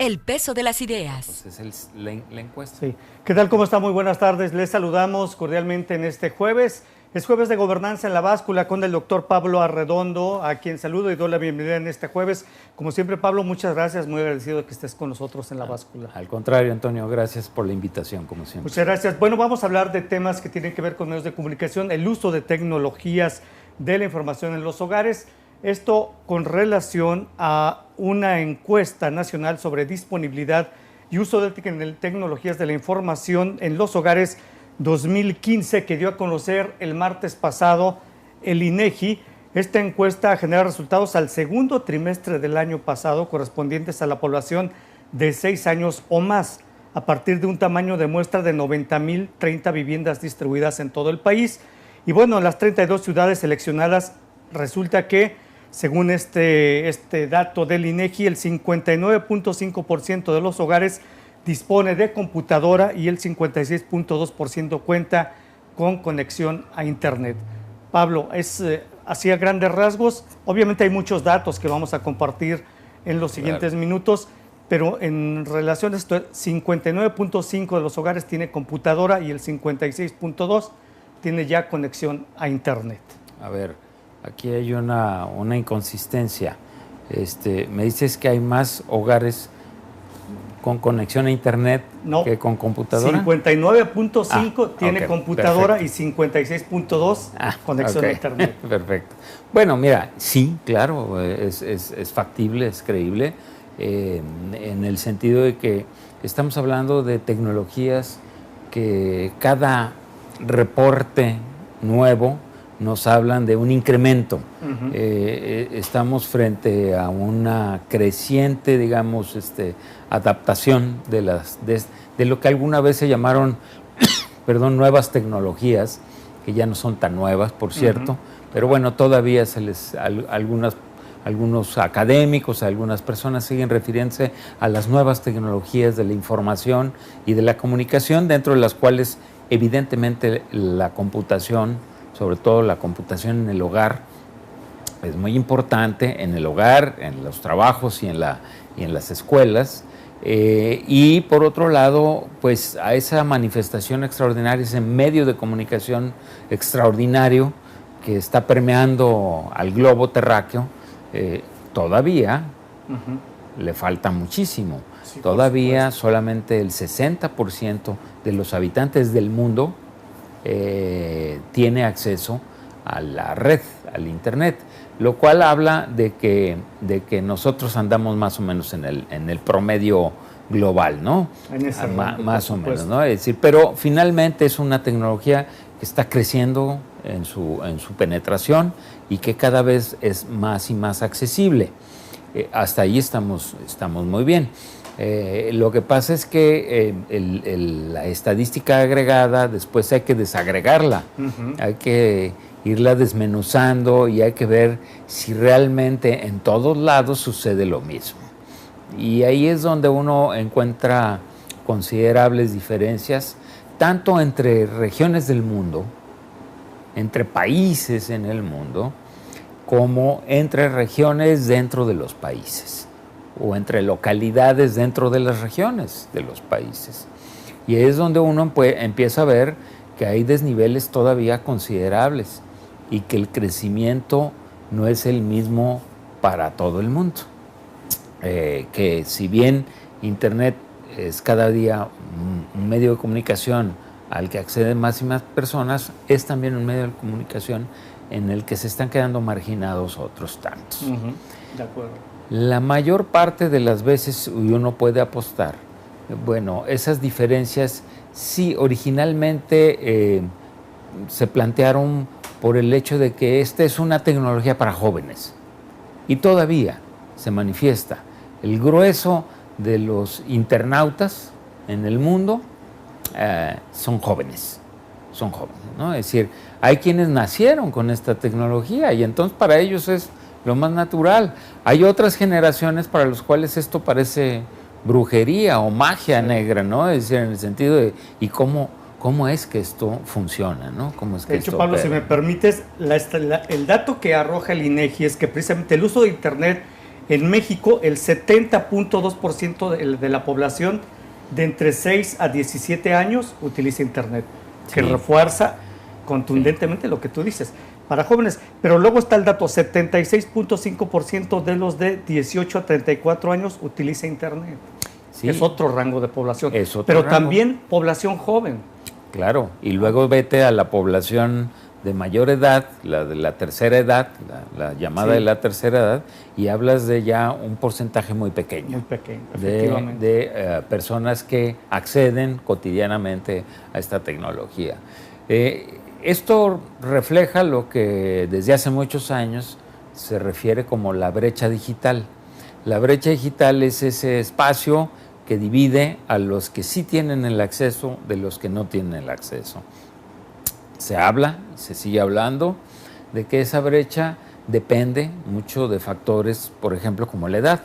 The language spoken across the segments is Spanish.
El peso de las ideas. Pues es la encuesta. Sí. ¿Qué tal? ¿Cómo está? Muy buenas tardes. Les saludamos cordialmente en este jueves. Es jueves de Gobernanza en la Báscula con el doctor Pablo Arredondo, a quien saludo y doy la bienvenida en este jueves. Como siempre, Pablo, muchas gracias. Muy agradecido de que estés con nosotros en la Báscula. Al contrario, Antonio, gracias por la invitación, como siempre. Muchas gracias. Bueno, vamos a hablar de temas que tienen que ver con medios de comunicación, el uso de tecnologías de la información en los hogares. Esto con relación a una encuesta nacional sobre disponibilidad y uso de tecnologías de la información en los hogares 2015 que dio a conocer el martes pasado el INEGI. Esta encuesta genera resultados al segundo trimestre del año pasado correspondientes a la población de 6 años o más, a partir de un tamaño de muestra de 90.030 viviendas distribuidas en todo el país. Y bueno, en las 32 ciudades seleccionadas resulta que, según este dato del INEGI, el 59.5% de los hogares dispone de computadora y el 56.2% cuenta con conexión a Internet. Pablo, es así a grandes rasgos. Obviamente hay muchos datos que vamos a compartir en los siguientes minutos, pero en relación a esto, 59.5% de los hogares tiene computadora y el 56.2% tiene ya conexión a Internet. A ver, aquí hay una inconsistencia. Me dices que hay más hogares con conexión a Internet que con computadora. 59.5 tiene computadora, perfecto, y 56.2 conexión a Internet. Perfecto. Bueno, mira, sí, claro, es factible, es creíble, en el sentido de que estamos hablando de tecnologías que cada reporte nuevo nos hablan de un incremento. Estamos frente a una creciente, digamos, adaptación de lo que alguna vez se llamaron nuevas tecnologías, que ya no son tan nuevas, por cierto, pero bueno, todavía algunos académicos, algunas personas siguen refiriéndose a las nuevas tecnologías de la información y de la comunicación, dentro de las cuales evidentemente la computación, sobre todo la computación en el hogar, es muy importante, en el hogar, en los trabajos y en las escuelas. Y por otro lado, pues a esa manifestación extraordinaria, ese medio de comunicación extraordinario que está permeando al globo terráqueo, todavía le falta muchísimo. Sí, todavía solamente el 60% de los habitantes del mundo tiene acceso a la red, al Internet, lo cual habla de que nosotros andamos más o menos en el promedio global, ¿no? Más o menos, ¿no? Es decir, pero finalmente es una tecnología que está creciendo en su penetración y que cada vez es más y más accesible. Hasta ahí estamos muy bien. Lo que pasa es que la estadística agregada después hay que desagregarla, hay que irla desmenuzando y hay que ver si realmente en todos lados sucede lo mismo. Y ahí es donde uno encuentra considerables diferencias, tanto entre regiones del mundo, entre países en el mundo, como entre regiones dentro de los países, o entre localidades dentro de las regiones de los países. Y es donde uno empieza a ver que hay desniveles todavía considerables y que el crecimiento no es el mismo para todo el mundo. Que si bien Internet es cada día un medio de comunicación al que acceden más y más personas, es también un medio de comunicación en el que se están quedando marginados otros tantos. De acuerdo. La mayor parte de las veces uno puede apostar, bueno, esas diferencias sí originalmente se plantearon por el hecho de que esta es una tecnología para jóvenes y todavía se manifiesta. El grueso de los internautas en el mundo son jóvenes, ¿no? Es decir, hay quienes nacieron con esta tecnología y entonces para ellos es lo más natural. Hay otras generaciones para las cuales esto parece brujería o magia negra, ¿no? Es decir, en el sentido de, ¿y cómo es que esto funciona, ¿no? ¿Cómo es que de hecho, Pablo, si me permites, el dato que arroja el INEGI es que precisamente el uso de Internet En México, el 70.2% de la población de entre 6 a 17 años utiliza Internet, que refuerza contundentemente lo que tú dices. Para jóvenes, pero luego está el dato, 76.5% de los de 18 a 34 años utiliza Internet. Sí. Es otro rango de población, pero también población joven. Claro, y luego vete a la población de mayor edad, la de la tercera edad, la llamada de la tercera edad, y hablas de ya un porcentaje muy pequeño. Muy pequeño, efectivamente. De personas que acceden cotidianamente a esta tecnología. Esto refleja lo que desde hace muchos años se refiere como la brecha digital. La brecha digital es ese espacio que divide a los que sí tienen el acceso de los que no tienen el acceso. Se habla, se sigue hablando de que esa brecha depende mucho de factores, por ejemplo, como la edad,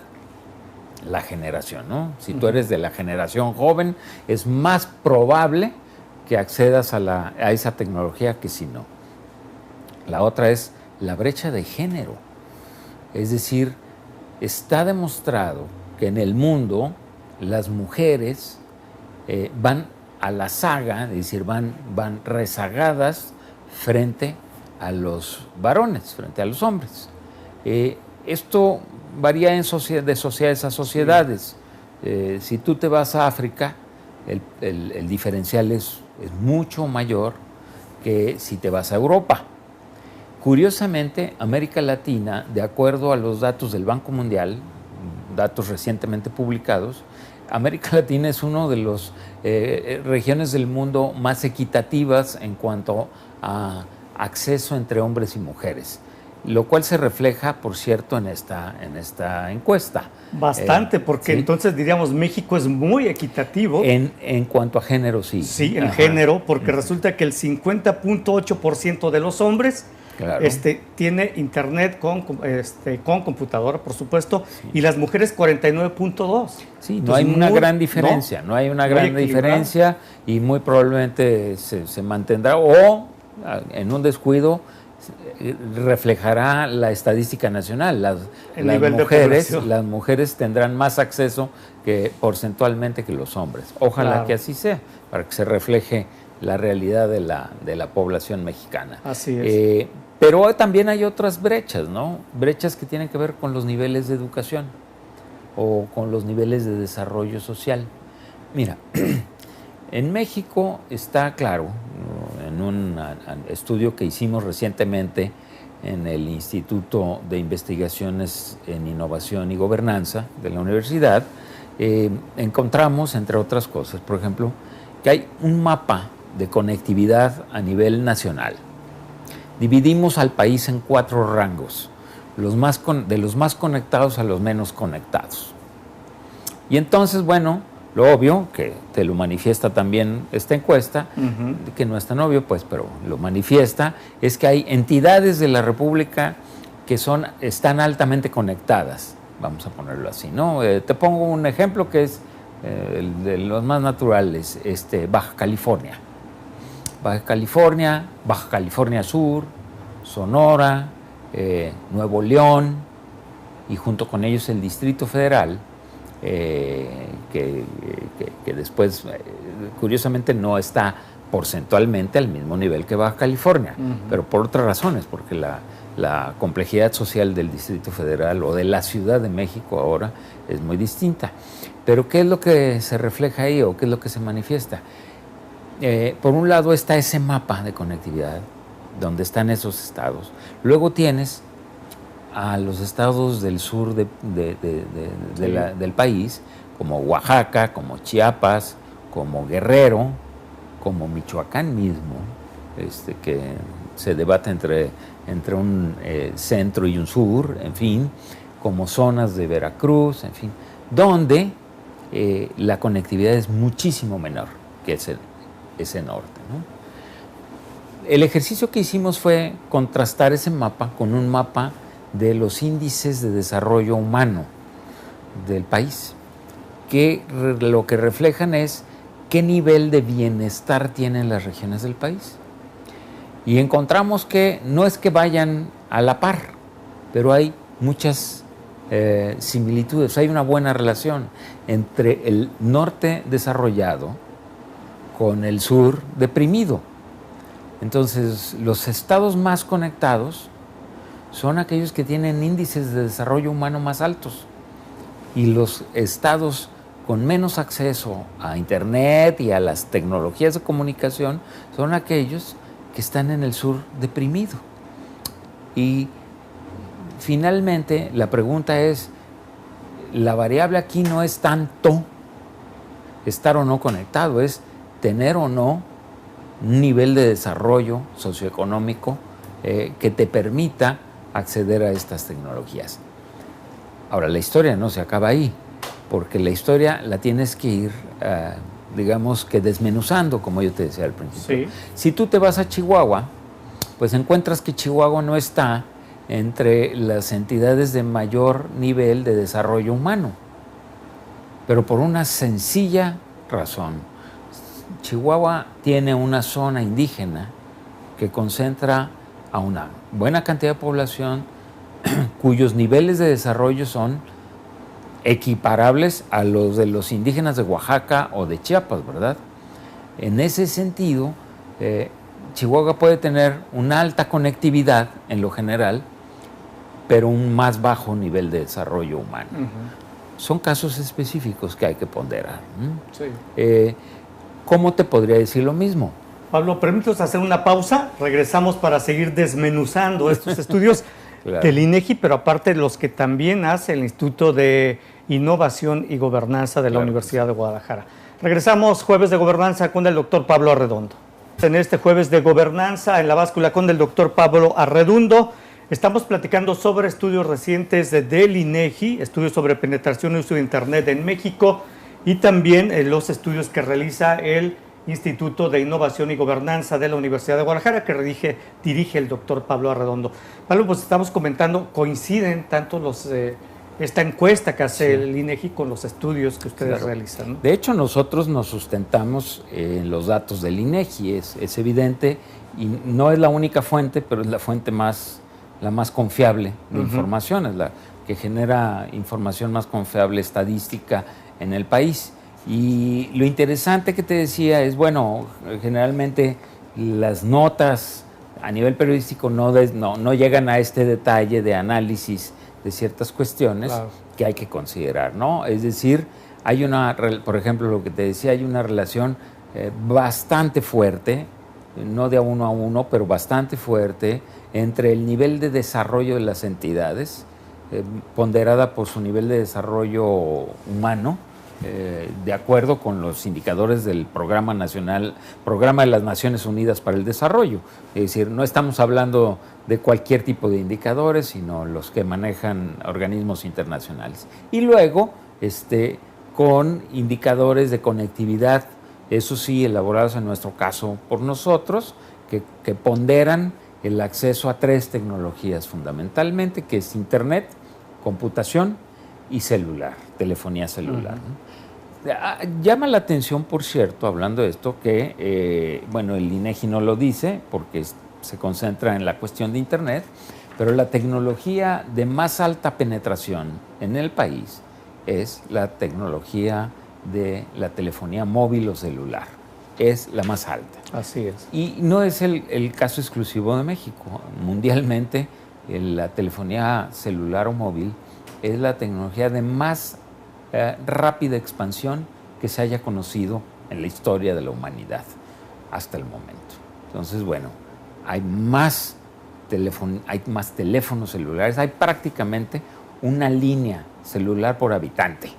la generación, ¿no? Si tú eres de la generación joven, es más probable que accedas a esa tecnología que si no. La otra es la brecha de género. Es decir, está demostrado que en el mundo las mujeres van a la saga, es decir, van rezagadas frente a los varones, frente a los hombres. Esto varía de sociedades a sociedades. Si tú te vas a África, el diferencial es mucho mayor que si te vas a Europa. Curiosamente, América Latina, de acuerdo a los datos del Banco Mundial, datos recientemente publicados, América Latina es una de las regiones del mundo más equitativas en cuanto a acceso entre hombres y mujeres, lo cual se refleja, por cierto, en esta encuesta. Bastante, porque entonces diríamos México es muy equitativo. En cuanto a género, sí. Sí, en género, porque resulta que el 50.8% de los hombres tiene internet con computadora, por supuesto, y las mujeres 49.2%. Sí, no hay una gran diferencia, no hay una gran diferencia, y muy probablemente se mantendrá, o en un descuido reflejará la estadística nacional. Las mujeres tendrán más acceso porcentualmente que los hombres. Ojalá que así sea, para que se refleje la realidad de la población mexicana. Así es. Pero también hay otras brechas, ¿no? Brechas que tienen que ver con los niveles de educación o con los niveles de desarrollo social. Mira, en México está claro, en un estudio que hicimos recientemente en el Instituto de Investigaciones en Innovación y Gobernanza de la universidad, encontramos, entre otras cosas, por ejemplo, que hay un mapa de conectividad a nivel nacional. Dividimos al país en 4 rangos, de los más conectados a los menos conectados. Y entonces, bueno, lo obvio, que te lo manifiesta también esta encuesta, que no es tan obvio, pues, pero lo manifiesta, es que hay entidades de la República que están altamente conectadas, vamos a ponerlo así, ¿no? Te pongo un ejemplo que es el de los más naturales, Baja California. Baja California Sur, Sonora, Nuevo León, y junto con ellos el Distrito Federal, que después, curiosamente, no está porcentualmente al mismo nivel que Baja California, pero por otras razones, porque la complejidad social del Distrito Federal o de la Ciudad de México ahora es muy distinta. Pero ¿qué es lo que se refleja ahí o qué es lo que se manifiesta? Por un lado está ese mapa de conectividad, donde están esos estados. Luego tienes a los estados del sur del país, como Oaxaca, como Chiapas, como Guerrero, como Michoacán mismo, que se debate entre un centro y un sur, en fin, como zonas de Veracruz, en fin, donde la conectividad es muchísimo menor que ese norte, ¿no? El ejercicio que hicimos fue contrastar ese mapa con un mapa de los índices de desarrollo humano del país, que lo que reflejan es qué nivel de bienestar tienen las regiones del país. Y encontramos que no es que vayan a la par, pero hay muchas similitudes, hay una buena relación entre el norte desarrollado con el sur deprimido. Entonces, los estados más conectados son aquellos que tienen índices de desarrollo humano más altos, y los estados con menos acceso a Internet y a las tecnologías de comunicación son aquellos que están en el sur deprimido. Y finalmente la pregunta es, la variable aquí no es tanto estar o no conectado, es tener o no un nivel de desarrollo socioeconómico que te permita acceder a estas tecnologías. Ahora, la historia no se acaba ahí, porque la historia la tienes que ir, digamos que desmenuzando, como yo te decía al principio. Sí. Si tú te vas a Chihuahua, pues encuentras que Chihuahua no está entre las entidades de mayor nivel de desarrollo humano, pero por una sencilla razón. Chihuahua tiene una zona indígena que concentra a una buena cantidad de población cuyos niveles de desarrollo son equiparables a los de los indígenas de Oaxaca o de Chiapas, ¿verdad? En ese sentido, Chihuahua puede tener una alta conectividad en lo general, pero un más bajo nivel de desarrollo humano. Son casos específicos que hay que ponderar. Sí. ¿Cómo te podría decir lo mismo? Pablo, permítanos hacer una pausa. Regresamos para seguir desmenuzando estos estudios claro. del INEGI, pero aparte los que también hace el Instituto de Innovación y Gobernanza de la Universidad de Guadalajara. Regresamos jueves de Gobernanza con el doctor Pablo Arredondo. En este jueves de Gobernanza en la báscula con el doctor Pablo Arredondo estamos platicando sobre estudios recientes del INEGI, estudios sobre penetración y uso de Internet en México y también los estudios que realiza el Instituto de Innovación y Gobernanza de la Universidad de Guadalajara, que dirige el doctor Pablo Arredondo. Pablo, pues estamos comentando, coinciden tanto esta encuesta que hace el INEGI con los estudios que ustedes realizan, ¿no? De hecho, nosotros nos sustentamos en los datos del INEGI, es evidente, y no es la única fuente, pero es la fuente la más confiable de información, es la que genera información más confiable estadística en el país. Y lo interesante que te decía es, bueno, generalmente las notas a nivel periodístico no llegan a este detalle de análisis de ciertas cuestiones que hay que considerar, ¿no? Es decir, por ejemplo, lo que te decía, hay una relación bastante fuerte, no de a uno, pero bastante fuerte, entre el nivel de desarrollo de las entidades, ponderada por su nivel de desarrollo humano, de acuerdo con los indicadores del Programa de las Naciones Unidas para el Desarrollo. Es decir, no estamos hablando de cualquier tipo de indicadores, sino los que manejan organismos internacionales. Y luego, con indicadores de conectividad, eso sí, elaborados en nuestro caso por nosotros, que ponderan el acceso a 3 tecnologías fundamentalmente, que es Internet, computación y celular, telefonía celular, ¿no? Llama la atención, por cierto, hablando de esto, que, el INEGI no lo dice porque se concentra en la cuestión de Internet, pero la tecnología de más alta penetración en el país es la tecnología de la telefonía móvil o celular. Es la más alta. Así es. Y no es el caso exclusivo de México. Mundialmente, la telefonía celular o móvil es la tecnología de más rápida expansión que se haya conocido en la historia de la humanidad hasta el momento. Entonces, bueno, hay más teléfonos celulares, hay prácticamente una línea celular por habitante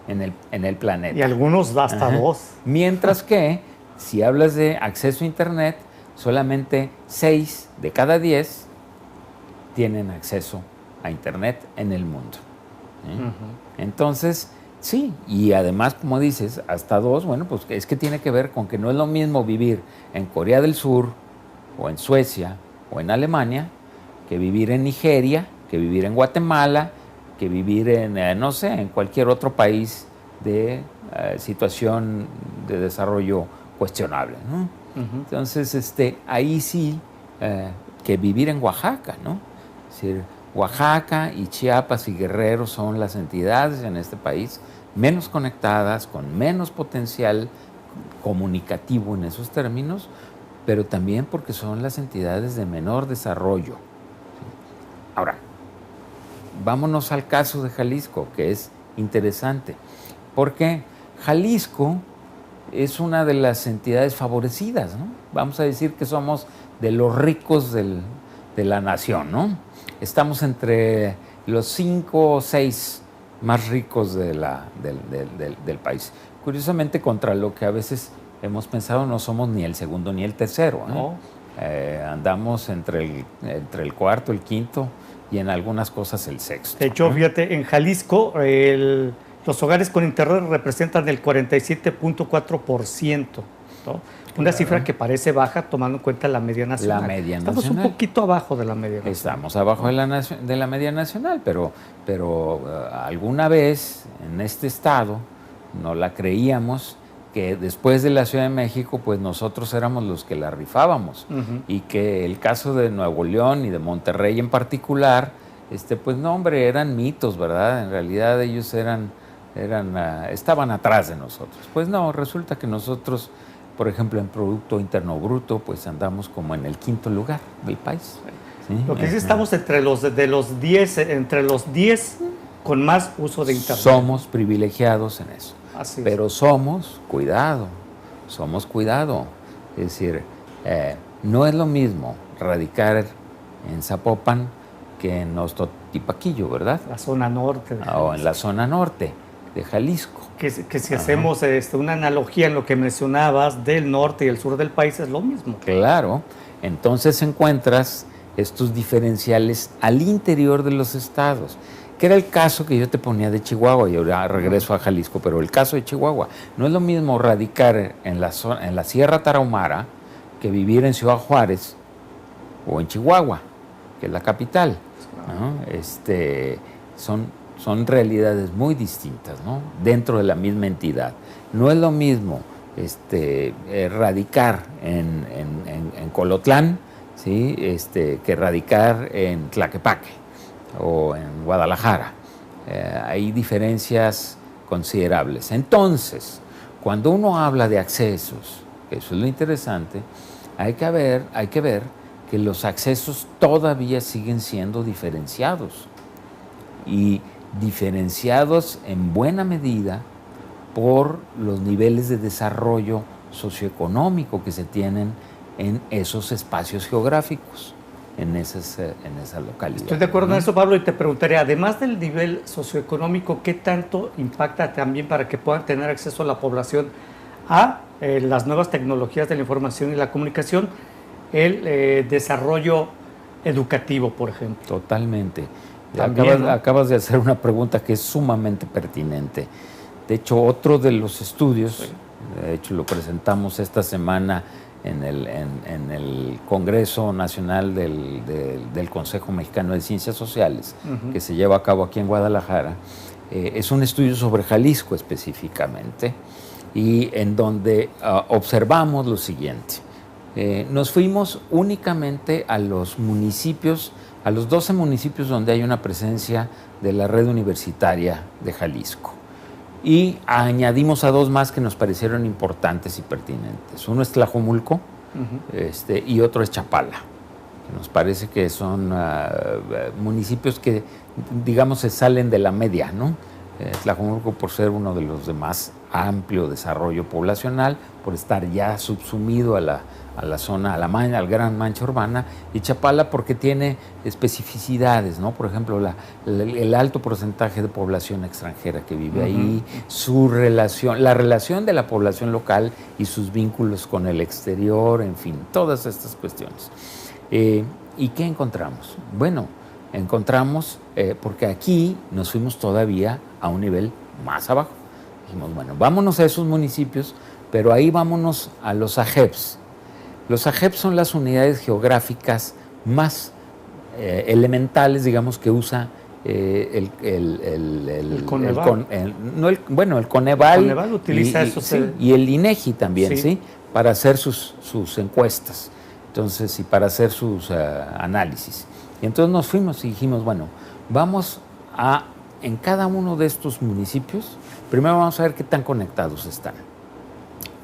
en el planeta. Y algunos hasta 2. Mientras que, si hablas de acceso a Internet, solamente 6 de cada 10 tienen acceso a Internet en el mundo. Entonces, sí, y además, como dices, hasta 2, bueno, pues es que tiene que ver con que no es lo mismo vivir en Corea del Sur, o en Suecia, o en Alemania, que vivir en Nigeria, que vivir en Guatemala, que vivir en cualquier otro país de situación de desarrollo cuestionable, ¿no? Entonces, ahí sí, que vivir en Oaxaca, ¿no? Es decir, Oaxaca y Chiapas y Guerrero son las entidades en este país menos conectadas, con menos potencial comunicativo en esos términos, pero también porque son las entidades de menor desarrollo. Ahora, vámonos al caso de Jalisco, que es interesante, porque Jalisco es una de las entidades favorecidas, ¿no? Vamos a decir que somos de los ricos de la nación, ¿no? Estamos entre los 5 o 6 más ricos del país. Curiosamente, contra lo que a veces hemos pensado, no somos ni el segundo ni el tercero, ¿no? Andamos entre el cuarto, el quinto y en algunas cosas el sexto. De hecho, fíjate, en Jalisco los hogares con internet representan el 47.4%, ¿no? Una cifra que parece baja tomando en cuenta la media nacional. La media Estamos nacional. un poquito abajo de la media nacional. Estamos abajo de la media nacional, pero alguna vez en este estado no la creíamos que después de la Ciudad de México, pues nosotros éramos los que la rifábamos. Y que el caso de Nuevo León y de Monterrey en particular, pues no, hombre, eran mitos, ¿verdad? En realidad ellos estaban atrás de nosotros. Pues no, resulta que nosotros, por ejemplo, en Producto Interno Bruto, pues andamos como en el 5º lugar del país. ¿Sí? Lo que sí estamos entre los 10 con más uso de internet. Somos privilegiados en eso. Así es. Pero somos cuidado. Es decir, no es lo mismo radicar en Zapopan que en Ostotipaquillo, ¿verdad? La zona norte. O en la zona norte de Jalisco. Que si hacemos una analogía en lo que mencionabas del norte y el sur del país, es lo mismo. Claro. Entonces encuentras estos diferenciales al interior de los estados, que era el caso que yo te ponía de Chihuahua, y ahora regreso a Jalisco, pero el caso de Chihuahua, no es lo mismo radicar en la Sierra Tarahumara que vivir en Ciudad Juárez o en Chihuahua, que es la capital, ¿no? Son realidades muy distintas, ¿no? Dentro de la misma entidad. No es lo mismo radicar en Colotlán, ¿sí? Que radicar en Tlaquepaque o en Guadalajara. Hay diferencias considerables. Entonces, cuando uno habla de accesos, eso es lo interesante, hay que ver que los accesos todavía siguen siendo diferenciados, y diferenciados en buena medida por los niveles de desarrollo socioeconómico que se tienen en esos espacios geográficos, en esa localidad. Estoy de acuerdo en eso, Pablo, y te preguntaré, además del nivel socioeconómico, ¿qué tanto impacta también para que puedan tener acceso a la población a las nuevas tecnologías de la información y la comunicación, el desarrollo educativo, por ejemplo? Totalmente. También, ¿no? Acabas de hacer una pregunta que es sumamente pertinente. De hecho, otro de los estudios, sí, de hecho lo presentamos esta semana en el Congreso Nacional del Consejo Mexicano de Ciencias Sociales, que se lleva a cabo aquí en Guadalajara, es un estudio sobre Jalisco específicamente, y en donde observamos lo siguiente. Nos fuimos únicamente a los municipios, a los 12 municipios donde hay una presencia de la red universitaria de Jalisco. Y añadimos a 2 más que nos parecieron importantes y pertinentes. Uno es Tlajomulco, y otro es Chapala, que nos parece que son municipios que, digamos, se salen de la media, ¿no? Tlajomulco por ser uno de los de más amplio desarrollo poblacional, por estar ya subsumido a la zona, al gran mancha urbana, y Chapala porque tiene especificidades, ¿no? Por ejemplo, el alto porcentaje de población extranjera que vive ahí, la relación de la población local y sus vínculos con el exterior, en fin, todas estas cuestiones. ¿Y qué encontramos? Bueno, encontramos, porque aquí nos fuimos todavía a un nivel más abajo. Dijimos, bueno, vámonos a esos municipios, pero ahí vámonos a los AGEPs. Los AGEPs son las unidades geográficas más elementales, digamos, que usa el Coneval. El Coneval utiliza eso. Sí, y el INEGI también, ¿sí? Para hacer sus encuestas, entonces, y para hacer sus análisis. Y entonces nos fuimos y dijimos, bueno, en cada uno de estos municipios, primero vamos a ver qué tan conectados están.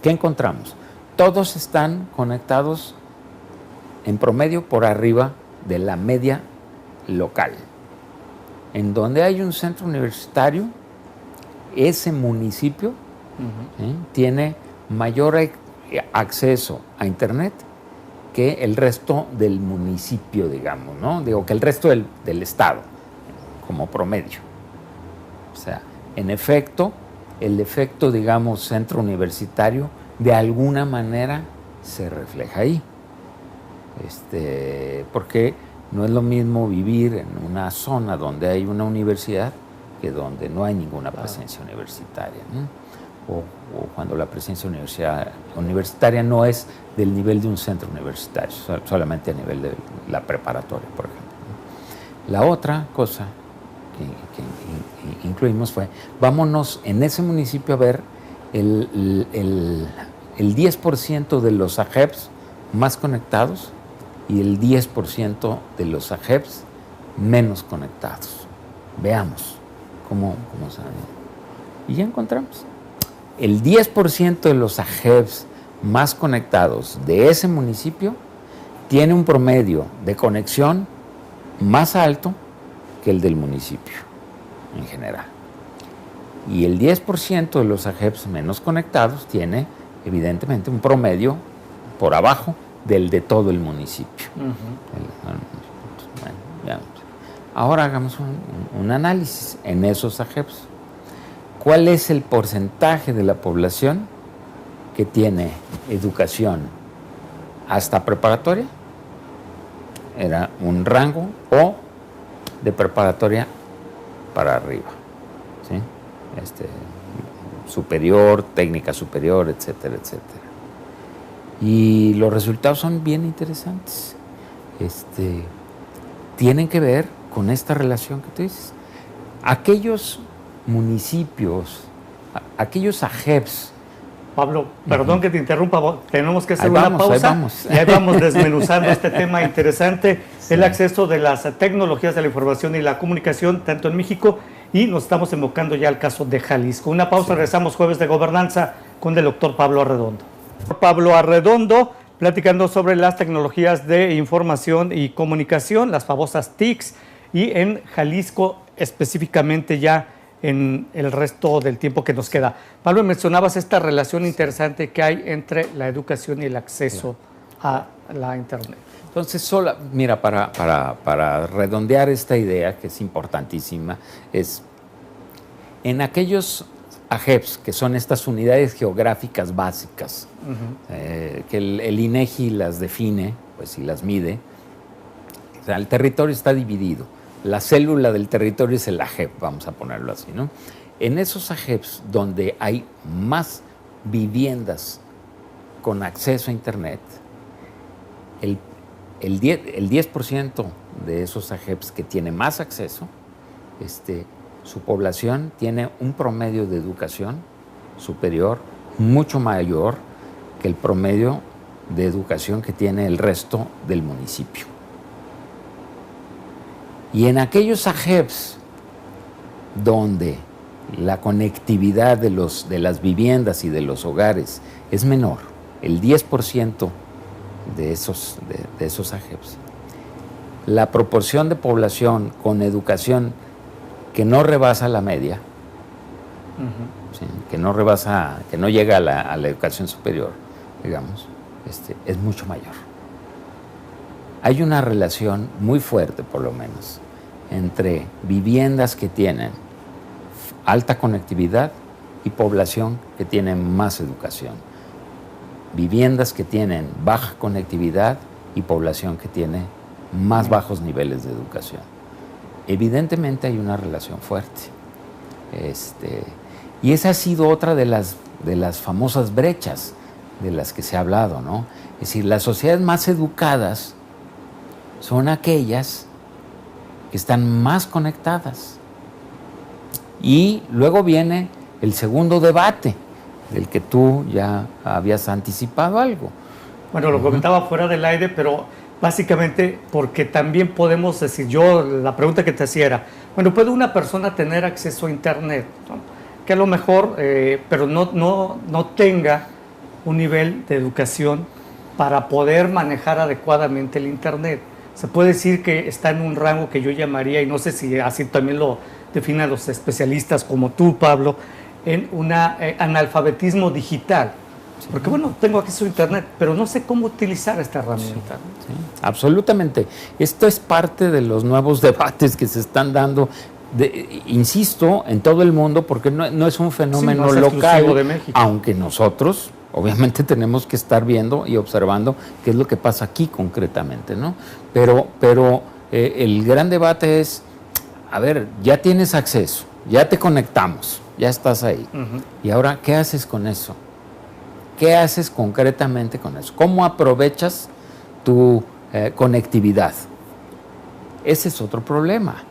¿Qué encontramos? Todos están conectados en promedio por arriba de la media local. En donde hay un centro universitario, ese municipio tiene mayor acceso a Internet que el resto del municipio, digamos, ¿no? Digo, que el resto del estado, como promedio. O sea, en efecto, el efecto, digamos, centro universitario, de alguna manera se refleja ahí. Porque no es lo mismo vivir en una zona donde hay una universidad que donde no hay ninguna presencia universitaria, ¿no? O cuando la presencia universitaria no es del nivel de un centro universitario, solamente a nivel de la preparatoria, por ejemplo. La otra cosa que incluimos fue, vámonos en ese municipio a ver el 10% de los AGEPs más conectados y el 10% de los AGEPs menos conectados. Veamos cómo saben. Y ya encontramos. El 10% de los AGEPs más conectados de ese municipio tiene un promedio de conexión más alto que el del municipio en general. Y el 10% de los AGEPs menos conectados tiene, evidentemente, un promedio por abajo del de todo el municipio. Bueno, ya. Ahora hagamos un análisis en esos AGEPs. ¿Cuál es el porcentaje de la población que tiene educación hasta preparatoria? Era un rango o de preparatoria para arriba, ¿sí? Superior, técnica superior, etcétera, etcétera. Y los resultados son bien interesantes. Tienen que ver con esta relación que tú dices. Aquellos municipios, aquellos AGEPs. Pablo, perdón que te interrumpa, tenemos que hacer una pausa. Y ahí vamos desmenuzando este tema interesante, sí. El acceso de las tecnologías de la información y la comunicación, tanto en México, y nos estamos enfocando ya al caso de Jalisco. Una pausa, sí. Regresamos Jueves de Gobernanza con el doctor Pablo Arredondo. Pablo Arredondo, platicando sobre las tecnologías de información y comunicación, las famosas TICs, y en Jalisco específicamente ya en el resto del tiempo que nos queda. Pablo, mencionabas esta relación interesante que hay entre la educación y el acceso a la Internet. Entonces, mira, para redondear esta idea, que es importantísima, es en aquellos AGEPs, que son estas unidades geográficas básicas, que el INEGI las define, pues, y las mide. O sea, el territorio está dividido. La célula del territorio es el AGEP, vamos a ponerlo así, ¿no? En esos AGEPs donde hay más viviendas con acceso a Internet, el 10% de esos AGEPs que tiene más acceso, su población tiene un promedio de educación superior mucho mayor que el promedio de educación que tiene el resto del municipio. Y en aquellos AGEPs donde la conectividad de las viviendas y de los hogares es menor, el 10% de esos AGEPs, la proporción de población con educación que no rebasa la media, ¿sí? que no llega a la educación superior, digamos, es mucho mayor. Hay una relación muy fuerte, por lo menos, entre viviendas que tienen alta conectividad y población que tiene más educación. Viviendas que tienen baja conectividad y población que tiene más bajos niveles de educación. Evidentemente hay una relación fuerte. Y esa ha sido otra de las famosas brechas de las que se ha hablado, ¿no? Es decir, las sociedades más educadas son aquellas que están más conectadas. Y luego viene el segundo debate, del que tú ya habías anticipado algo. Bueno, lo comentaba fuera del aire, pero Básicamente porque también podemos decir, yo la pregunta que te hacía era, bueno, ¿puede una persona tener acceso a Internet? ¿No? Que a lo mejor, pero no tenga un nivel de educación para poder manejar adecuadamente el Internet. Se puede decir que está en un rango que yo llamaría, y no sé si así también lo definen los especialistas como tú, Pablo, en un analfabetismo digital. Porque bueno, tengo acceso a Internet, pero no sé cómo utilizar esta herramienta. Sí, absolutamente. Esto es parte de los nuevos debates que se están dando, insisto, en todo el mundo, porque no es un fenómeno no es local, de México. Aunque nosotros obviamente tenemos que estar viendo y observando qué es lo que pasa aquí concretamente, ¿no? Pero el gran debate es, a ver, ya tienes acceso, ya te conectamos, ya estás ahí. Y ahora, ¿qué haces con eso? ¿Qué haces concretamente con eso? ¿Cómo aprovechas tu conectividad? Ese es otro problema.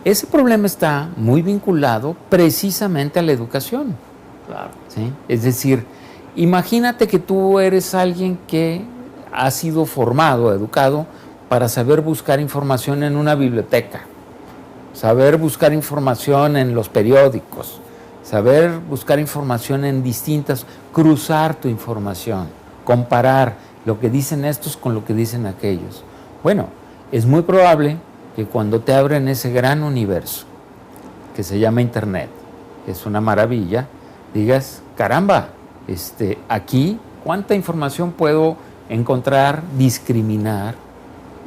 Ese problema está muy vinculado precisamente a la educación. Claro. ¿Sí? Es decir, imagínate que tú eres alguien que ha sido formado, educado, para saber buscar información en una biblioteca, saber buscar información en los periódicos, saber buscar información en distintas, cruzar tu información, comparar lo que dicen estos con lo que dicen aquellos. Bueno, es muy probable que cuando te abren ese gran universo que se llama Internet, que es una maravilla, digas, caramba, aquí cuánta información puedo encontrar, discriminar,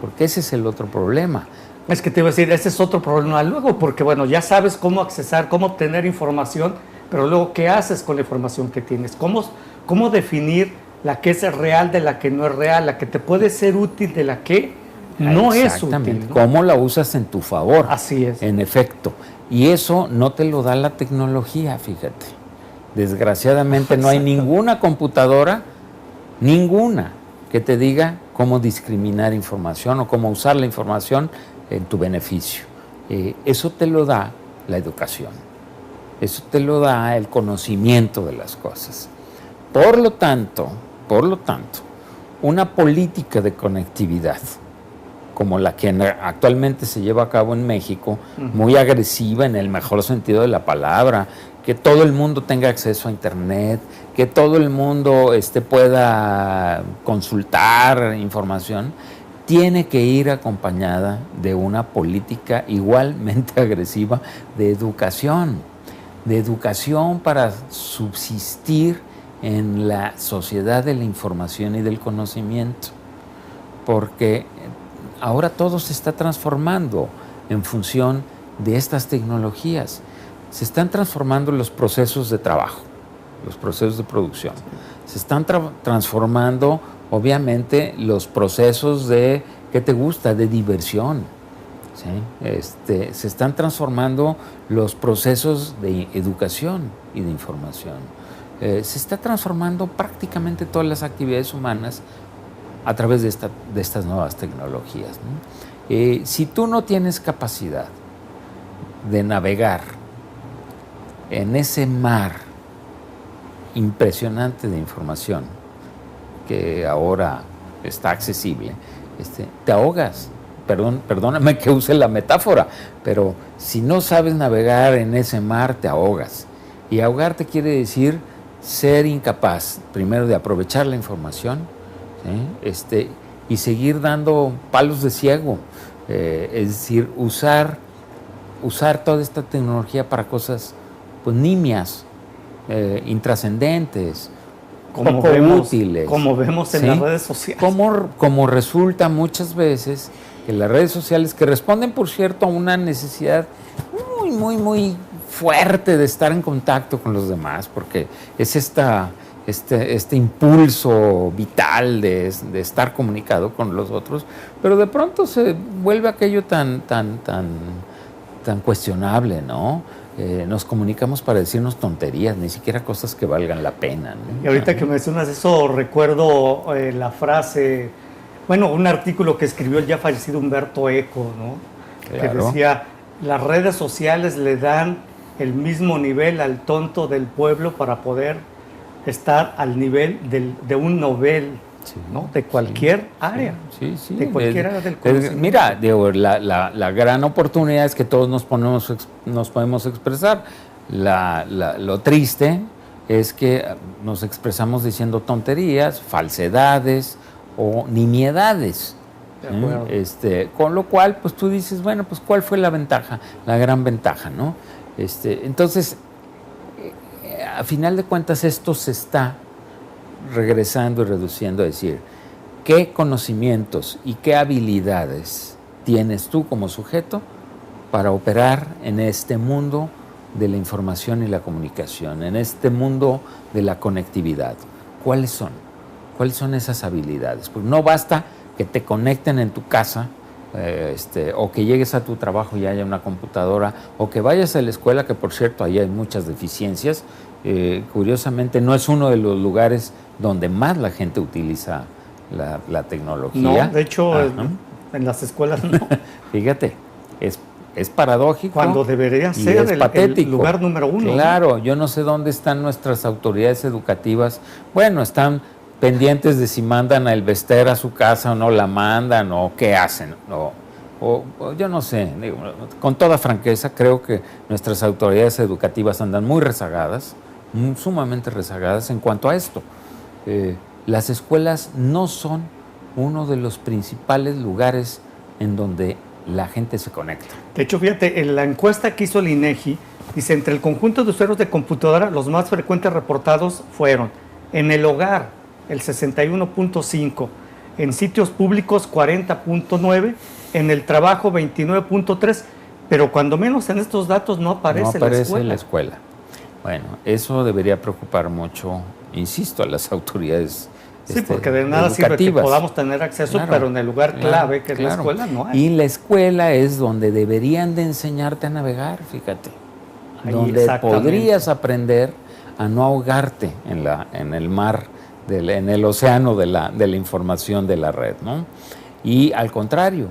porque ese es el otro problema. Es que te iba a decir, ese es otro problema luego, porque bueno, ya sabes cómo accesar, cómo obtener información, pero luego, ¿qué haces con la información que tienes? ¿Cómo definir la que es real de la que no es real, la que te puede ser útil de la que no es útil, ¿no? ¿Cómo la usas en tu favor? Así es. En efecto. Y eso no te lo da la tecnología, fíjate. Desgraciadamente no hay ninguna computadora, ninguna, que te diga cómo discriminar información o cómo usar la información en tu beneficio. Eso te lo da la educación. Eso te lo da el conocimiento de las cosas. Por lo tanto, una política de conectividad como la que actualmente se lleva a cabo en México, muy agresiva en el mejor sentido de la palabra, que todo el mundo tenga acceso a Internet, que todo el mundo pueda consultar información, tiene que ir acompañada de una política igualmente agresiva de educación para subsistir en la sociedad de la información y del conocimiento, porque ahora todo se está transformando en función de estas tecnologías. Se están transformando los procesos de trabajo, los procesos de producción. Se están transformando, obviamente, los procesos de, ¿qué te gusta?, de diversión. ¿Sí? Se están transformando los procesos de educación y de información. Se está transformando prácticamente todas las actividades humanas a través de estas nuevas tecnologías, ¿no? Si tú no tienes capacidad de navegar en ese mar impresionante de información que ahora está accesible, te ahogas. Perdóname que use la metáfora, pero si no sabes navegar en ese mar, te ahogas. Y ahogarte quiere decir ser incapaz, primero, de aprovechar la información, ¿sí? Y seguir dando palos de ciego, es decir, usar toda esta tecnología para cosas pues nimias, intrascendentes, poco útiles. Como vemos en, ¿sí?, las redes sociales. Como resulta muchas veces que las redes sociales, que responden, por cierto, a una necesidad muy, muy, muy fuerte de estar en contacto con los demás, porque es este impulso vital de estar comunicado con los otros, pero de pronto se vuelve aquello tan cuestionable, ¿no? Nos comunicamos para decirnos tonterías, ni siquiera cosas que valgan la pena, ¿no? Y ahorita que mencionas eso, recuerdo la frase, bueno, un artículo que escribió el ya fallecido Humberto Eco, ¿no? Claro. Que decía, las redes sociales le dan el mismo nivel al tonto del pueblo para poder estar al nivel de un Nobel sí, ¿no? De cualquier área. Sí, sí. De cualquier área del conocimiento. Mira, digo, la gran oportunidad es que todos nos podemos expresar. Lo triste es que nos expresamos diciendo tonterías, falsedades o nimiedades. Con lo cual, pues tú dices, bueno, pues ¿cuál fue la ventaja? La gran ventaja, ¿no? Entonces, a final de cuentas, esto se está regresando y reduciendo a decir, ¿qué conocimientos y qué habilidades tienes tú como sujeto para operar en este mundo de la información y la comunicación, en este mundo de la conectividad? ¿Cuáles son? ¿Cuáles son esas habilidades? Pues no basta que te conecten en tu casa, o que llegues a tu trabajo y haya una computadora, o que vayas a la escuela, que por cierto ahí hay muchas deficiencias. Curiosamente no es uno de los lugares donde más la gente utiliza la tecnología. No, de hecho en las escuelas no. Fíjate, es paradójico. Cuando debería ser el lugar número uno. Claro, yo no sé dónde están nuestras autoridades educativas. Bueno, están pendientes de si mandan a el Bester a su casa o no la mandan, o qué hacen, o yo no sé. Digo, con toda franqueza, creo que nuestras autoridades educativas andan muy rezagadas, sumamente rezagadas en cuanto a esto. Las escuelas no son uno de los principales lugares en donde la gente se conecta. De hecho, fíjate, en la encuesta que hizo el INEGI, dice, entre el conjunto de usuarios de computadora, los más frecuentes reportados fueron en el hogar, el 61.5%, en sitios públicos 40.9%, en el trabajo 29.3%, pero cuando menos en estos datos no aparece la escuela. Bueno, eso debería preocupar mucho, insisto, a las autoridades sí, porque de nada sirve que podamos tener acceso, claro, pero en el lugar clave, que es la escuela, no hay. Y la escuela es donde deberían de enseñarte a navegar, fíjate. Ahí, donde podrías aprender a no ahogarte en el mar, en el océano de la información de la red, ¿no? Y al contrario,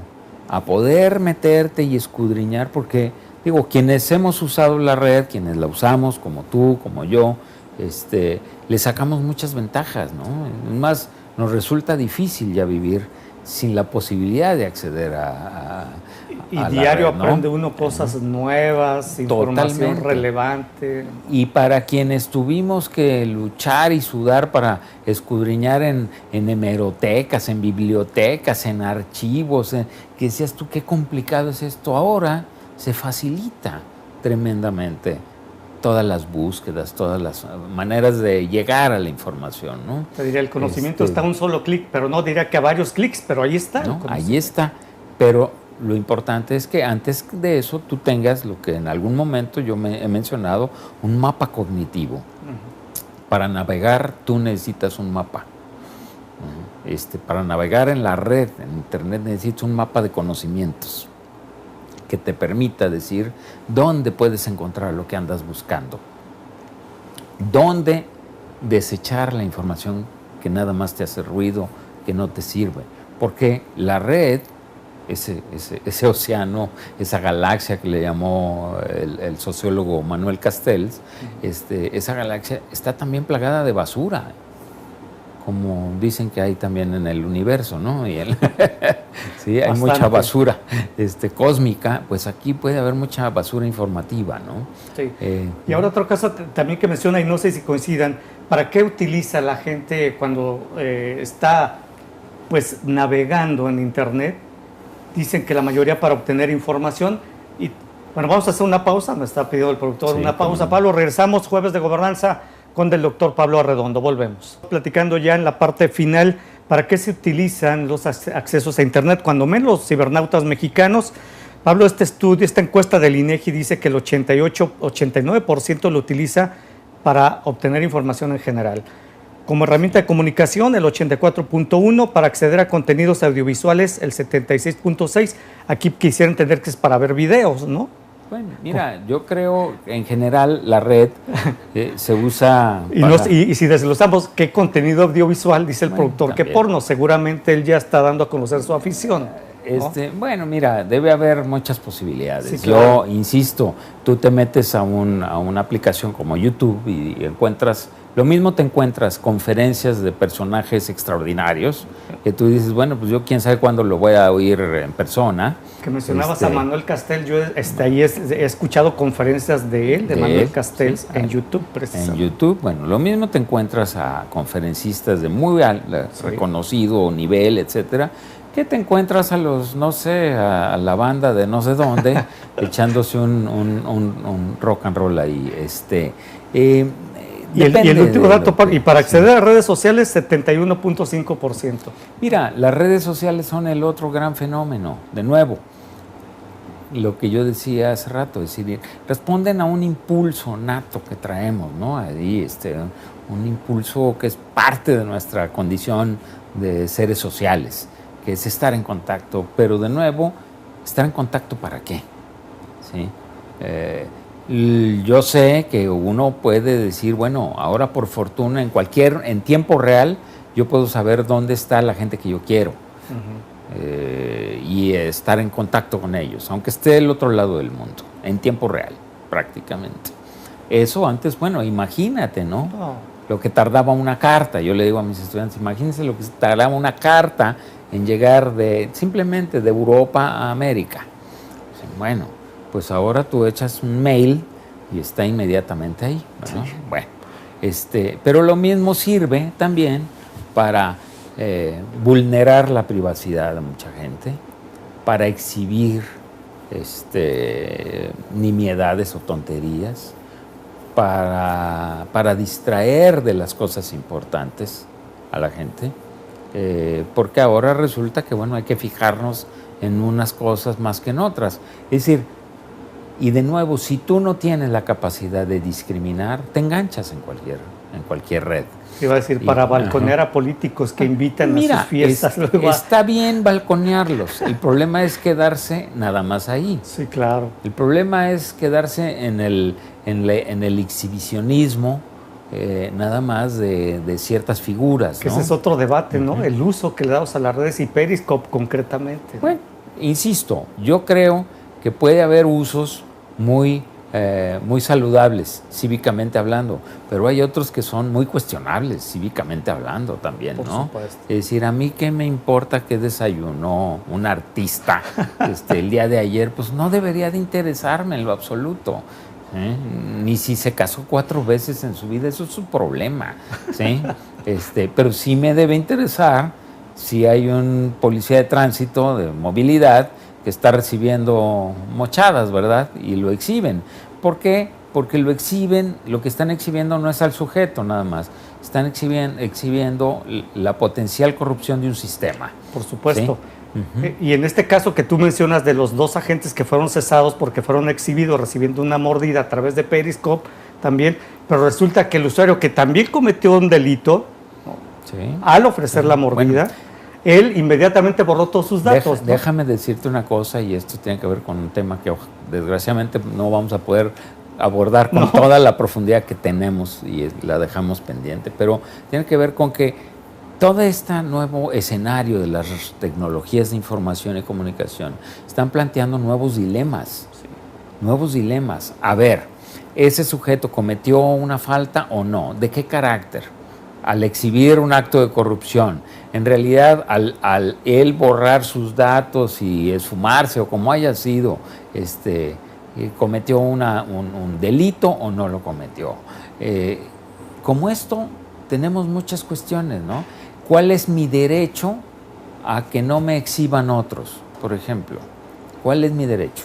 a poder meterte y escudriñar, porque, digo, quienes hemos usado la red, quienes la usamos, como tú, como yo, le sacamos muchas ventajas, ¿no? Más, nos resulta difícil ya vivir sin la posibilidad de acceder a diario red, ¿no? Aprende uno cosas nuevas, información relevante. Y para quienes tuvimos que luchar y sudar para escudriñar en hemerotecas, en bibliotecas, en archivos, que decías tú, qué complicado es esto. Ahora se facilita tremendamente todas las búsquedas, todas las maneras de llegar a la información, ¿no? Te diría, el conocimiento está a un solo clic, pero no diría que a varios clics, pero ahí está. ¿No? Ahí está, pero lo importante es que antes de eso tú tengas lo que en algún momento yo he mencionado, un mapa cognitivo. Para navegar tú necesitas un mapa. Para navegar en la red, en internet, necesitas un mapa de conocimientos que te permita decir dónde puedes encontrar lo que andas buscando, dónde desechar la información que nada más te hace ruido, que no te sirve, porque la red, ese océano, esa galaxia que le llamó el sociólogo Manuel Castells, esa galaxia está también plagada de basura, como dicen que hay también en el universo, ¿no? Sí, hay bastante. Mucha basura cósmica, pues aquí puede haber mucha basura informativa, ¿no? Sí. Y ahora otra cosa también que menciona, y no sé si coincidan, ¿para qué utiliza la gente cuando está pues navegando en internet? Dicen que la mayoría para obtener información. Y bueno, vamos a hacer una pausa, me está pidiendo el productor una pausa. Pablo, regresamos, Jueves de Gobernanza, con el doctor Pablo Arredondo. Volvemos. Platicando ya en la parte final, ¿para qué se utilizan los accesos a internet? Cuando menos los cibernautas mexicanos. Pablo, este estudio, esta encuesta del INEGI dice que el 89% lo utiliza para obtener información en general. Como herramienta de comunicación, el 84.1%, para acceder a contenidos audiovisuales, el 76.6%. Aquí quisiera entender que es para ver videos, ¿no? Bueno, mira, yo creo que en general la red se usa y si desglosamos qué contenido audiovisual, dice el productor, también. Que porno, seguramente él ya está dando a conocer su afición, ¿no? Bueno, mira, debe haber muchas posibilidades. Sí, claro. Yo insisto, tú te metes a una aplicación como YouTube y encuentras Lo mismo te encuentras conferencias de personajes extraordinarios, que tú dices, bueno, pues yo quién sabe cuándo lo voy a oír en persona. Que mencionabas a Manuel Castells, yo ahí he escuchado conferencias de él, de Manuel Castells, en YouTube, precisamente. En YouTube, bueno, lo mismo te encuentras a conferencistas de muy reconocido nivel, etcétera, que te encuentras a los, no sé, a la banda de no sé dónde, echándose un rock and roll ahí, y el último dato, y para acceder a redes sociales, 71.5%. Mira, las redes sociales son el otro gran fenómeno. De nuevo, lo que yo decía hace rato, es decir, responden a un impulso nato que traemos, ¿no? Ahí, un impulso que es parte de nuestra condición de seres sociales, que es estar en contacto. Pero de nuevo, ¿estar en contacto para qué? ¿Sí? Yo sé que uno puede decir, bueno, ahora por fortuna en tiempo real yo puedo saber dónde está la gente que yo quiero y estar en contacto con ellos, aunque esté del otro lado del mundo, en tiempo real, prácticamente. Eso antes, bueno, imagínate, ¿no? Lo que tardaba una carta. Yo le digo a mis estudiantes, imagínense lo que tardaba una carta en llegar simplemente de Europa a América. Bueno, pues ahora tú echas un mail y está inmediatamente ahí, ¿no? Sí. Bueno, pero lo mismo sirve también para vulnerar la privacidad de mucha gente, para exhibir nimiedades o tonterías, para distraer de las cosas importantes a la gente, porque ahora resulta que, bueno, hay que fijarnos en unas cosas más que en otras. Es decir, y de nuevo, si tú no tienes la capacidad de discriminar, te enganchas en cualquier red. Iba a decir, para balconear a políticos que invitan a sus fiestas. Está bien balconearlos. El problema es quedarse nada más ahí. Sí, claro. El problema es quedarse en el exhibicionismo, nada más de ciertas figuras, que ¿no? Ese es otro debate, ¿no? El uso que le damos a las redes y Periscope concretamente. Bueno, insisto, yo creo que puede haber usos muy saludables, cívicamente hablando, pero hay otros que son muy cuestionables, cívicamente hablando también, ¿no? Por supuesto. Es decir, a mí qué me importa qué desayunó un artista el día de ayer, pues no debería de interesarme en lo absoluto. Ni si se casó 4 veces en su vida, eso es su problema, ¿sí? Pero sí me debe interesar si hay un policía de tránsito, de movilidad, que está recibiendo mochadas, ¿verdad? Y lo exhiben. ¿Por qué? Porque lo que están exhibiendo no es al sujeto nada más, están exhibiendo la potencial corrupción de un sistema. Por supuesto. ¿Sí? Y en este caso que tú mencionas de los 2 agentes que fueron cesados porque fueron exhibidos recibiendo una mordida a través de Periscope también, pero resulta que el usuario que también cometió un delito, ¿sí? Al ofrecer la mordida, él inmediatamente borró todos sus datos. ¿No? Déjame decirte una cosa, y esto tiene que ver con un tema que desgraciadamente no vamos a poder abordar con toda la profundidad que tenemos y la dejamos pendiente, pero tiene que ver con que todo este nuevo escenario de las tecnologías de información y comunicación están planteando nuevos dilemas. Sí. Nuevos dilemas. A ver, ¿ese sujeto cometió una falta o no? ¿De qué carácter? Al exhibir un acto de corrupción, en realidad al él borrar sus datos y esfumarse o como haya sido, cometió un delito o no lo cometió. Como esto tenemos muchas cuestiones, ¿no? ¿Cuál es mi derecho a que no me exhiban otros, por ejemplo? ¿Cuál es mi derecho?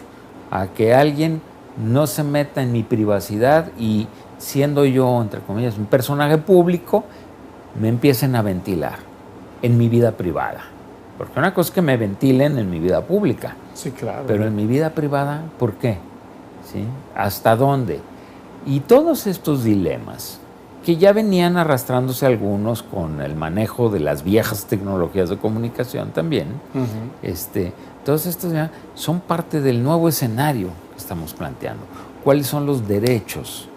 A que alguien no se meta en mi privacidad y siendo yo, entre comillas, un personaje público, me empiecen a ventilar en mi vida privada. Porque una cosa es que me ventilen en mi vida pública. Sí, claro. Pero en mi vida privada, ¿por qué? ¿Sí? ¿Hasta dónde? Y todos estos dilemas, que ya venían arrastrándose algunos con el manejo de las viejas tecnologías de comunicación también, todos estos ya son parte del nuevo escenario que estamos planteando. ¿Cuáles son los derechos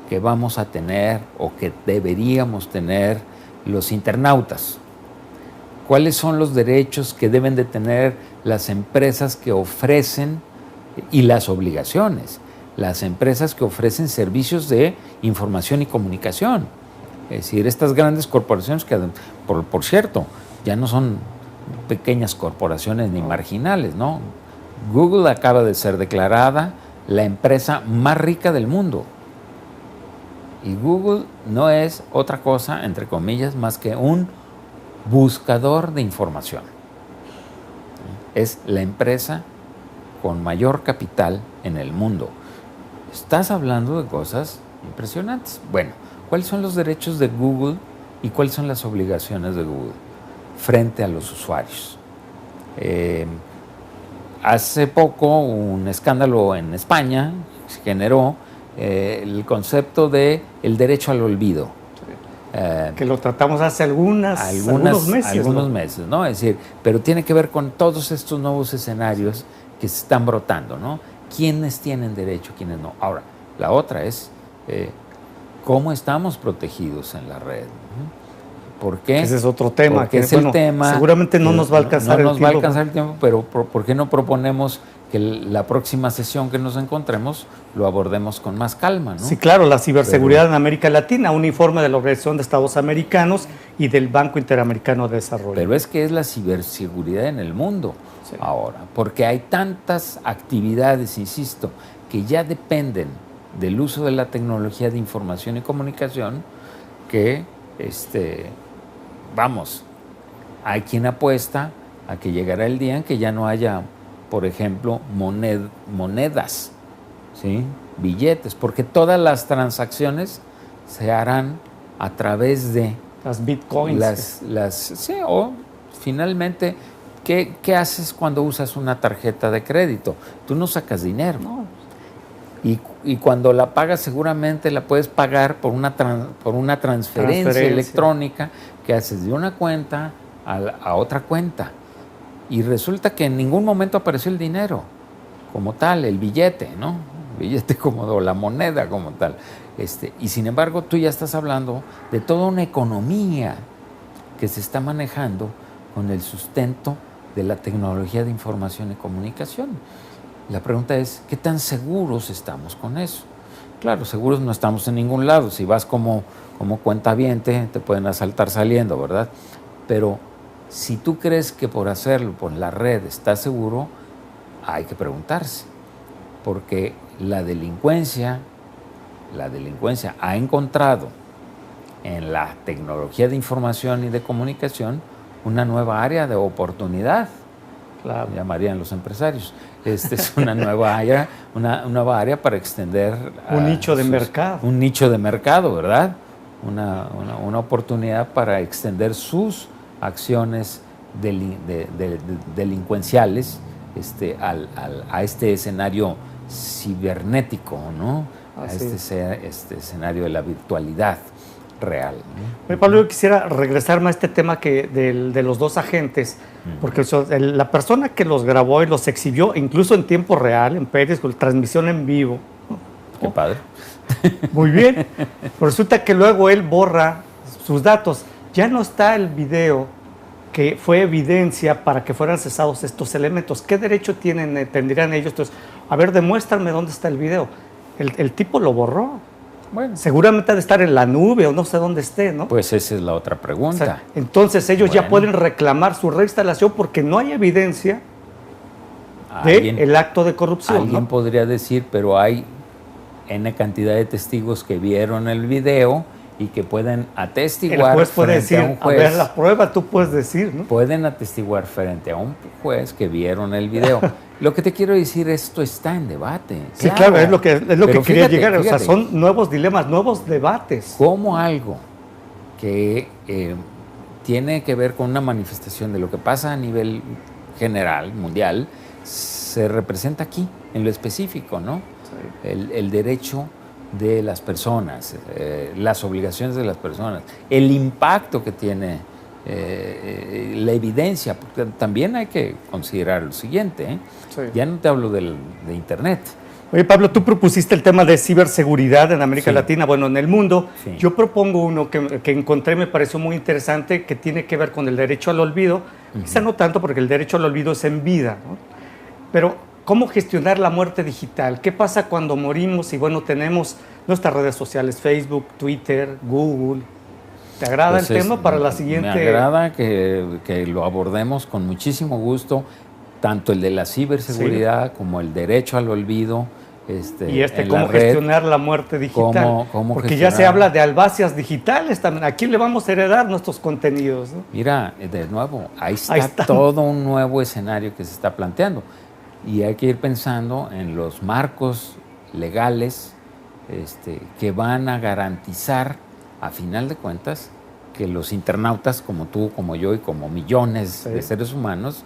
que vamos a tener o que deberíamos tener los internautas? ¿Cuáles son los derechos que deben de tener las empresas que ofrecen y las obligaciones? Las empresas que ofrecen servicios de información y comunicación. Es decir, estas grandes corporaciones que, por cierto, ya no son pequeñas corporaciones ni marginales, ¿no? Google acaba de ser declarada la empresa más rica del mundo. Y Google no es otra cosa, entre comillas, más que un buscador de información. Es la empresa con mayor capital en el mundo. Estás hablando de cosas impresionantes. Bueno, ¿cuáles son los derechos de Google y cuáles son las obligaciones de Google frente a los usuarios? Hace poco un escándalo en España se generó el concepto de el derecho al olvido. Que lo tratamos hace algunos meses, ¿no? Es decir, pero tiene que ver con todos estos nuevos escenarios que se están brotando, ¿no? ¿Quiénes tienen derecho, quiénes no? Ahora, la otra es cómo estamos protegidos en la red. ¿Por qué? Ese es otro tema. Porque es el tema. Seguramente no nos va a alcanzar el tiempo. No nos va a alcanzar el tiempo, pero ¿por qué no proponemos que la próxima sesión que nos encontremos lo abordemos con más calma, ¿no? Sí, claro, la ciberseguridad en América Latina, un informe de la Organización de Estados Americanos y del Banco Interamericano de Desarrollo. Pero es que es la ciberseguridad en el mundo ahora, porque hay tantas actividades, insisto, que ya dependen del uso de la tecnología de información y comunicación que, hay quien apuesta a que llegará el día en que ya no haya, por ejemplo, monedas, ¿sí? Billetes, porque todas las transacciones se harán a través de las bitcoins. O finalmente, ¿qué haces cuando usas una tarjeta de crédito? Tú no sacas dinero. No. Y cuando la pagas seguramente la puedes pagar por una transferencia electrónica que haces de una cuenta a otra cuenta. Y resulta que en ningún momento apareció el dinero como tal, el billete, ¿no? El billete o la moneda como tal. Y sin embargo, tú ya estás hablando de toda una economía que se está manejando con el sustento de la tecnología de información y comunicación. La pregunta es, ¿qué tan seguros estamos con eso? Claro, seguros no estamos en ningún lado. Si vas como cuentaviente, te pueden asaltar saliendo, ¿verdad? Pero si tú crees que por hacerlo por la red estás seguro, hay que preguntarse. Porque la delincuencia ha encontrado en la tecnología de información y de comunicación una nueva área de oportunidad. Claro. Llamarían los empresarios. Es una nueva área, una nueva área para extender un nicho de mercado. Un nicho de mercado, ¿verdad? Una oportunidad para extender sus acciones delincuenciales a este escenario cibernético, ¿no? A este escenario de la virtualidad real, ¿no? Pablo, yo quisiera regresarme a este tema de los dos agentes, porque la persona que los grabó y los exhibió, incluso en tiempo real, en Periscope, transmisión en vivo. Qué padre. Muy bien. Resulta que luego él borra sus datos. Ya no está el video que fue evidencia para que fueran cesados estos elementos. ¿Qué derecho tendrían ellos? Entonces, a ver, demuéstrame dónde está el video. El tipo lo borró. Bueno, seguramente ha de estar en la nube o no sé dónde esté, ¿no? Pues esa es la otra pregunta. O sea, entonces ellos ya pueden reclamar su reinstalación porque no hay evidencia del acto de corrupción. Alguien podría decir, pero hay N cantidad de testigos que vieron el video y que pueden atestiguar. El juez puede decir, a ver la prueba, tú puedes decir, ¿no? Pueden atestiguar frente a un juez que vieron el video. Lo que te quiero decir, esto está en debate. Sí, claro, es lo que quería llegar. Fíjate, o sea, son nuevos dilemas, nuevos debates. Como algo que tiene que ver con una manifestación de lo que pasa a nivel general, mundial, se representa aquí, en lo específico, ¿no? Sí. El derecho de las personas, las obligaciones de las personas, el impacto que tiene la evidencia, porque también hay que considerar lo siguiente, sí. Ya no te hablo de Internet. Oye, Pablo, tú propusiste el tema de ciberseguridad en América Latina, bueno, en el mundo. Sí. Yo propongo uno que encontré, me pareció muy interesante, que tiene que ver con el derecho al olvido. Quizá no tanto porque el derecho al olvido es en vida, ¿no? Pero ¿cómo gestionar la muerte digital? ¿Qué pasa cuando morimos y, bueno, tenemos nuestras redes sociales, Facebook, Twitter, Google, ¿Te agrada el tema para la siguiente? Me agrada que lo abordemos con muchísimo gusto, tanto el de la ciberseguridad como el derecho al olvido. Cómo gestionar la muerte digital. Porque ya se habla de albacias digitales también. ¿A quién le vamos a heredar nuestros contenidos, ¿no? Mira, de nuevo, ahí está todo un nuevo escenario que se está planteando. Y hay que ir pensando en los marcos legales que van a garantizar, a final de cuentas, que los internautas como tú, como yo y como millones de seres humanos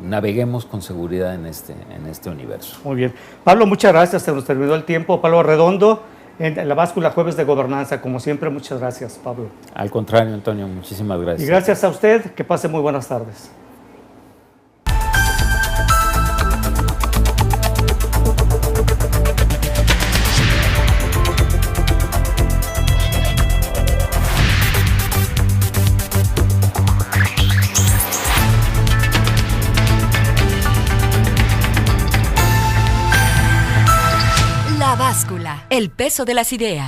naveguemos con seguridad en este universo. Muy bien. Pablo, muchas gracias. Se nos terminó el tiempo. Pablo Arredondo, en La Báscula, Jueves de Gobernanza. Como siempre, muchas gracias, Pablo. Al contrario, Antonio, muchísimas gracias. Y gracias a usted. Que pase muy buenas tardes. La Báscula, el peso de las ideas.